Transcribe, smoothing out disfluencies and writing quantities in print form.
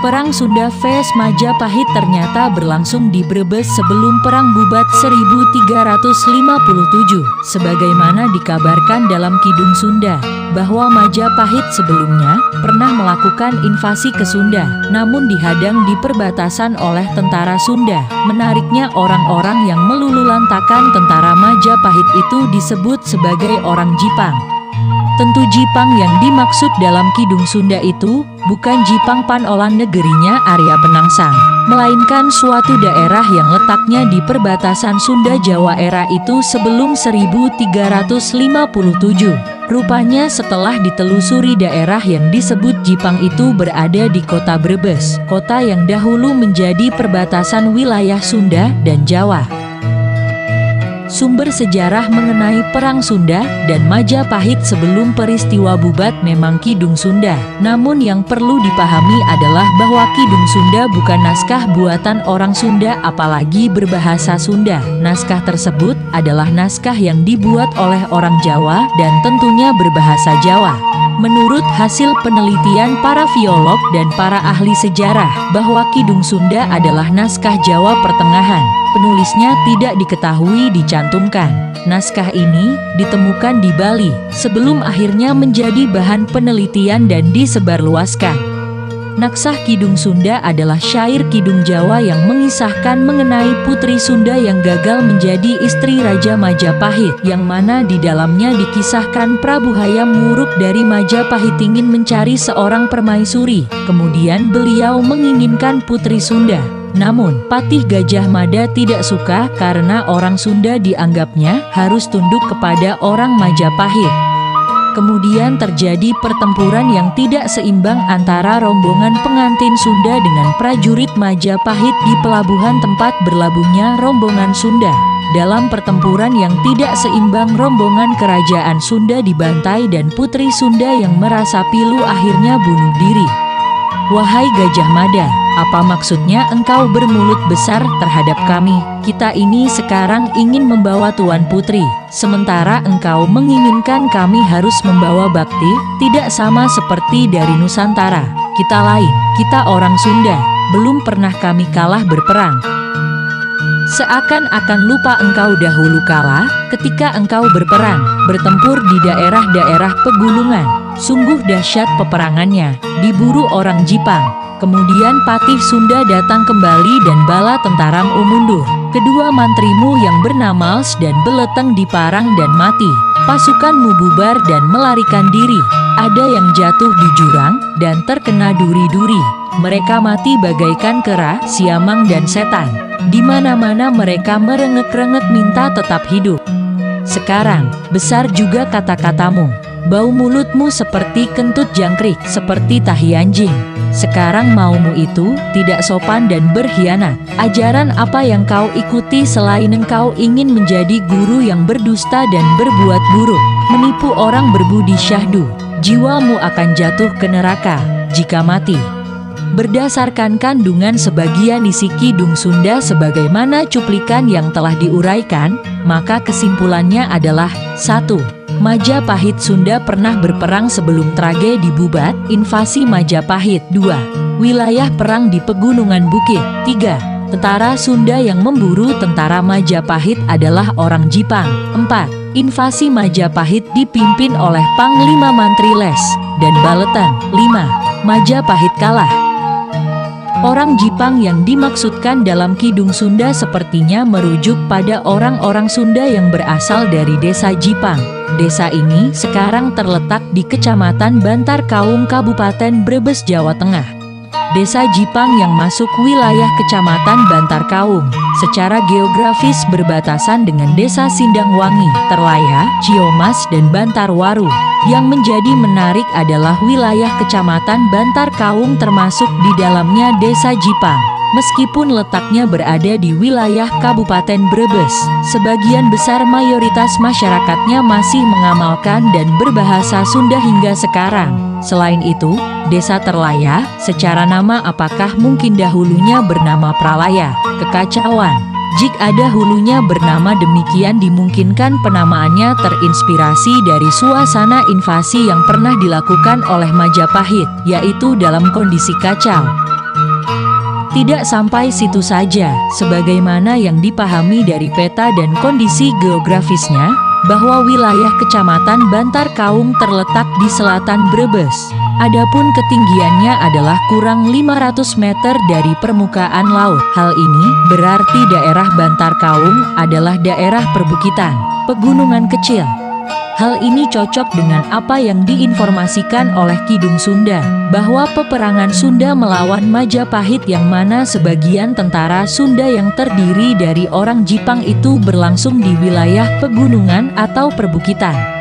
Perang Sunda vs Majapahit ternyata berlangsung di Brebes sebelum Perang Bubat 1357. Sebagaimana dikabarkan dalam Kidung Sunda, bahwa Majapahit sebelumnya pernah melakukan invasi ke Sunda, namun dihadang di perbatasan oleh tentara Sunda. Menariknya, orang-orang yang melululantakan tentara Majapahit itu disebut sebagai orang Jipang. Tentu Jipang yang dimaksud dalam Kidung Sunda itu bukan Jipang Panolan negerinya Arya Penangsang, melainkan suatu daerah yang letaknya di perbatasan Sunda Jawa era itu sebelum 1357. Rupanya setelah ditelusuri, daerah yang disebut Jipang itu berada di kota Brebes, kota yang dahulu menjadi perbatasan wilayah Sunda dan Jawa. Sumber sejarah mengenai Perang Sunda dan Majapahit sebelum peristiwa Bubat memang Kidung Sunda. Namun yang perlu dipahami adalah bahwa Kidung Sunda bukan naskah buatan orang Sunda apalagi berbahasa Sunda. Naskah tersebut adalah naskah yang dibuat oleh orang Jawa dan tentunya berbahasa Jawa. Menurut hasil penelitian para filolog dan para ahli sejarah, bahwa Kidung Sunda adalah naskah Jawa Pertengahan. Penulisnya tidak diketahui dicantumkan. Naskah ini ditemukan di Bali, sebelum akhirnya menjadi bahan penelitian dan disebarluaskan. Naskah Kidung Sunda adalah syair Kidung Jawa yang mengisahkan mengenai putri Sunda yang gagal menjadi istri Raja Majapahit, yang mana di dalamnya dikisahkan Prabu Hayam Wuruk dari Majapahit ingin mencari seorang permaisuri. Kemudian beliau menginginkan putri Sunda. Namun, Patih Gajah Mada tidak suka karena orang Sunda dianggapnya harus tunduk kepada orang Majapahit. Kemudian terjadi pertempuran yang tidak seimbang antara rombongan pengantin Sunda dengan prajurit Majapahit di pelabuhan tempat berlabuhnya rombongan Sunda. Dalam pertempuran yang tidak seimbang, rombongan kerajaan Sunda dibantai dan putri Sunda yang merasa pilu akhirnya bunuh diri. Wahai Gajah Mada, apa maksudnya engkau bermulut besar terhadap kami? Kita ini sekarang ingin membawa Tuan Putri, sementara engkau menginginkan kami harus membawa bakti. Tidak sama seperti dari Nusantara. Kita lain, kita orang Sunda, belum pernah kami kalah berperang. Seakan-akan lupa engkau dahulu kalah ketika engkau berperang, bertempur di daerah-daerah pegunungan. Sungguh dahsyat peperangannya, diburu orang Jipang. Kemudian Patih Sunda datang kembali dan bala tentaram mundur. Kedua mantrimu yang bernama Els dan Beleteng diparang dan mati. Pasukanmu bubar dan melarikan diri. Ada yang jatuh di jurang dan terkena duri-duri. Mereka mati bagaikan kera, siamang dan setan. Di mana-mana mereka merengek-rengek minta tetap hidup. Sekarang, besar juga kata-katamu. Bau mulutmu seperti kentut jangkrik, seperti tahi anjing. Sekarang maumu itu tidak sopan dan berkhianat. Ajaran apa yang kau ikuti selain engkau ingin menjadi guru yang berdusta dan berbuat buruk, menipu orang berbudi syahdu? Jiwamu akan jatuh ke neraka jika mati. Berdasarkan kandungan sebagian isi Kidung Sunda sebagaimana cuplikan yang telah diuraikan, maka kesimpulannya adalah 1. Majapahit Sunda pernah berperang sebelum tragedi Bubat, invasi Majapahit. 2. Wilayah perang di pegunungan bukit. 3. Tentara Sunda yang memburu tentara Majapahit adalah orang Jipang. 4. Invasi Majapahit dipimpin oleh Panglima Mantri Les dan Baleteng. 5. Majapahit kalah. Orang Jipang yang dimaksudkan dalam Kidung Sunda sepertinya merujuk pada orang-orang Sunda yang berasal dari desa Jipang. Desa ini sekarang terletak di Kecamatan Bantar Kaung, Kabupaten Brebes, Jawa Tengah. Desa Jipang yang masuk wilayah Kecamatan Bantar Kaung secara geografis berbatasan dengan Desa Sindangwangi, Terlaya, Ciomas, dan Bantarwaru. Yang menjadi menarik adalah wilayah Kecamatan Bantar Kaung termasuk di dalamnya Desa Jipang. Meskipun letaknya berada di wilayah Kabupaten Brebes, sebagian besar mayoritas masyarakatnya masih mengamalkan dan berbahasa Sunda hingga sekarang. Selain itu, Desa Terlaya, secara nama apakah mungkin dahulunya bernama Pralaya, kekacauan. Jika ada hulunya bernama demikian, dimungkinkan penamaannya terinspirasi dari suasana invasi yang pernah dilakukan oleh Majapahit, yaitu dalam kondisi kacau. Tidak sampai situ saja, sebagaimana yang dipahami dari peta dan kondisi geografisnya, bahwa wilayah Kecamatan Bantar Kaung terletak di selatan Brebes. Adapun ketinggiannya adalah kurang 500 meter dari permukaan laut. Hal ini berarti daerah Bantar Kaung adalah daerah perbukitan, pegunungan kecil. Hal ini cocok dengan apa yang diinformasikan oleh Kidung Sunda, bahwa peperangan Sunda melawan Majapahit yang mana sebagian tentara Sunda yang terdiri dari orang Jipang itu berlangsung di wilayah pegunungan atau perbukitan.